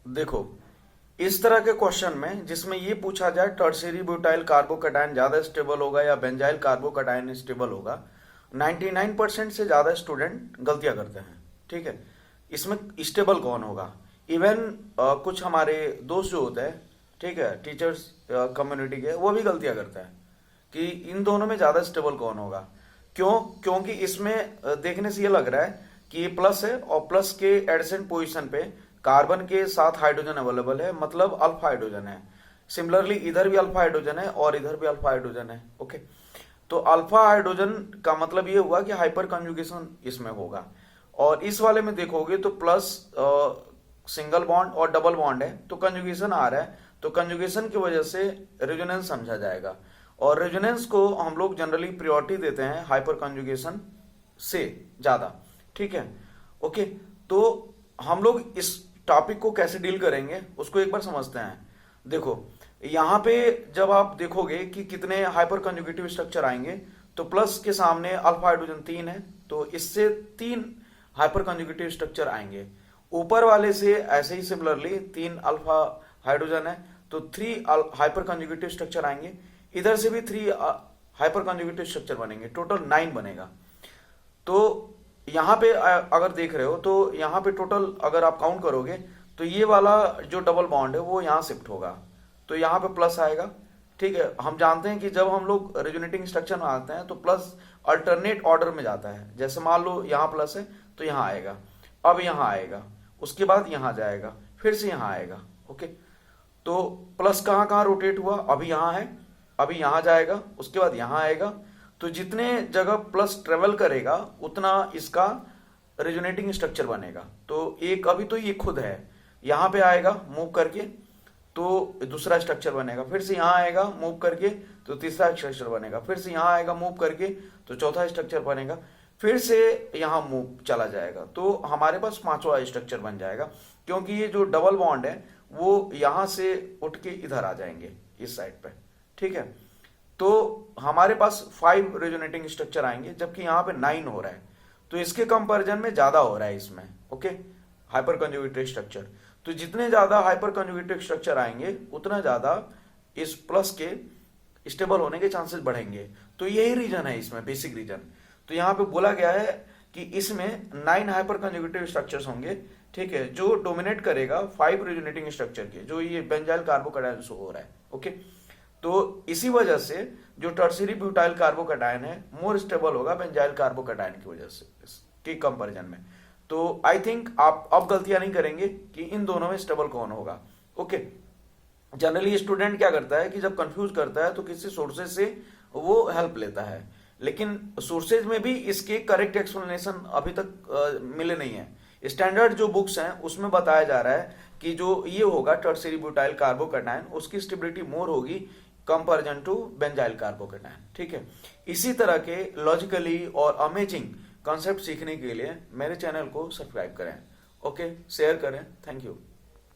देखो, इस तरह के क्वेश्चन में जिसमें ये पूछा जाए टर्शियरी ब्यूटाइल कार्बोकैटायन ज्यादा स्टेबल होगा या बेंजाइल कार्बोकैटायन स्टेबल होगा, 99% से ज्यादा स्टूडेंट गलतियां करते हैं। ठीक है, इसमें स्टेबल कौन होगा। इवन कुछ हमारे दोस्त जो होते हैं, ठीक है, टीचर्स कम्युनिटी के, वो भी गलतियां करते हैं कि इन दोनों में ज्यादा स्टेबल कौन होगा। क्यों? क्योंकि इसमें देखने से ये लग रहा है कि ये प्लस है और प्लस के एडजेसेंट पोजीशन पे कार्बन के साथ हाइड्रोजन अवेलेबल है, मतलब अल्फा हाइड्रोजन है। सिमिलरली इधर भी अल्फा हाइड्रोजन है और इधर भी अल्फा हाइड्रोजन है। ओके, तो अल्फा हाइड्रोजन का मतलब ये हुआ कि हाइपर कंजुगेशन इसमें होगा। और इस वाले में देखोगे तो प्लस सिंगल बॉन्ड और डबल बॉन्ड है, तो कंजुगेशन आ रहा है, तो कंजुगेशन की वजह से रेजोनेंस समझा जाएगा। और रेजोनेंस को हम लोग जनरली प्रायोरिटी देते हैं हाइपर कंजुगेशन से ज्यादा। ठीक है, ओके, तो हम लोग इस टॉपिक को कैसे डील करेंगे उसको एक बार समझते हैं। देखो, यहां पे जब आप देखोगे कि कितने हाइपर कंजुगेटिव स्ट्रक्चर आएंगे, तो प्लस के सामने अल्फा हाइड्रोजन 3 है, तो इससे 3 हाइपर कंजुगेटिव स्ट्रक्चर आएंगे। ऊपर वाले से ऐसे ही सिमिलरली 3 अल्फा हाइड्रोजन है, तो 3 हाइपर कंजुगेटिव स्ट्रक्चर आएंगे। इधर से भी 3 हाइपर कंजुगेटिव स्ट्रक्चर बनेंगे, टोटल 9 बनेगा। तो यहां पे अगर देख रहे हो तो यहां पे टोटल अगर आप काउंट करोगे तो ये वाला जो डबल बॉन्ड है वो यहां शिफ्ट होगा, तो यहां पे प्लस आएगा। ठीक है, हम जानते हैं कि जब हम लोग रेजोनेटिंग स्ट्रक्चर में आते हैं तो प्लस अल्टरनेट ऑर्डर में जाता है। जैसे मान लो यहां प्लस है तो यहां आएगा, अब यहां आएगा, उसके बाद यहां जाएगा, फिर से यहां आएगा। ओके, तो प्लस कहां कहां रोटेट हुआ, अभी यहां है, अभी यहां जाएगा, उसके बाद यहां आएगा। तो जितने जगह प्लस ट्रेवल करेगा उतना इसका रेजोनेटिंग स्ट्रक्चर बनेगा। तो एक अभी तो ये खुद है, यहां पे आएगा मूव करके तो दूसरा स्ट्रक्चर बनेगा, फिर से यहां आएगा मूव करके तो तीसरा स्ट्रक्चर बनेगा, फिर से यहां आएगा मूव करके तो चौथा स्ट्रक्चर बनेगा, फिर से यहां मूव चला जाएगा, तो हमारे पास पांचवा स्ट्रक्चर बन जाएगा। क्योंकि ये जो डबल बॉन्ड है वो यहां से उठ के इधर आ जाएंगे इस साइड पे। ठीक है, तो हमारे पास 5 रेजोनेटिंग स्ट्रक्चर आएंगे, जबकि यहां पे 9 हो रहा है, तो इसके कंपैरिजन में ज्यादा हो रहा है इसमें। ओके, हाइपर कंजुगेटेड स्ट्रक्चर, तो जितने ज्यादा हाइपर कंजुगेटेड स्ट्रक्चर आएंगे उतना ज्यादा इस प्लस के स्टेबल होने के चांसेस बढ़ेंगे। तो यही रीजन है इसमें, बेसिक रीजन। तो यहां पे बोला गया है कि इसमें 9 हाइपर कंजुगेटिव स्ट्रक्चर्स होंगे। ठीक है, जो डोमिनेट करेगा 5 रेजोनेटिंग स्ट्रक्चर के, जो ये बेंजाइल कार्बोकैटायन से हो रहा है। ओके, तो इसी वजह से जो टर्शियरी ब्यूटाइल कार्बोकैटायन है मोर स्टेबल होगा बेंजाइल कार्बोकैटायन की वजह से के कंपैरिजन में। तो आई थिंक आप अब गलतियां नहीं करेंगे कि इन दोनों में स्टेबल कौन होगा। ओके, जनरली स्टूडेंट क्या करता है कि जब कंफ्यूज करता है तो किसी सोर्सेज से वो हेल्प लेता है, लेकिन सोर्सेज में भी इसके करेक्ट एक्सप्लेनेशन अभी तक मिले नहीं है। स्टैंडर्ड जो बुक्स हैं उसमें बताया जा रहा है कि जो ये होगा टर्शियरी ब्यूटाइल कार्बोकैटायन, उसकी स्टेबिलिटी मोर होगी कंपैरिजन टू बेंजाइल कार्बोकैटायन। ठीक है, इसी तरह के लॉजिकली और अमेजिंग कॉन्सेप्ट सीखने के लिए मेरे चैनल को सब्सक्राइब करें। ओके, शेयर करें। Thank you.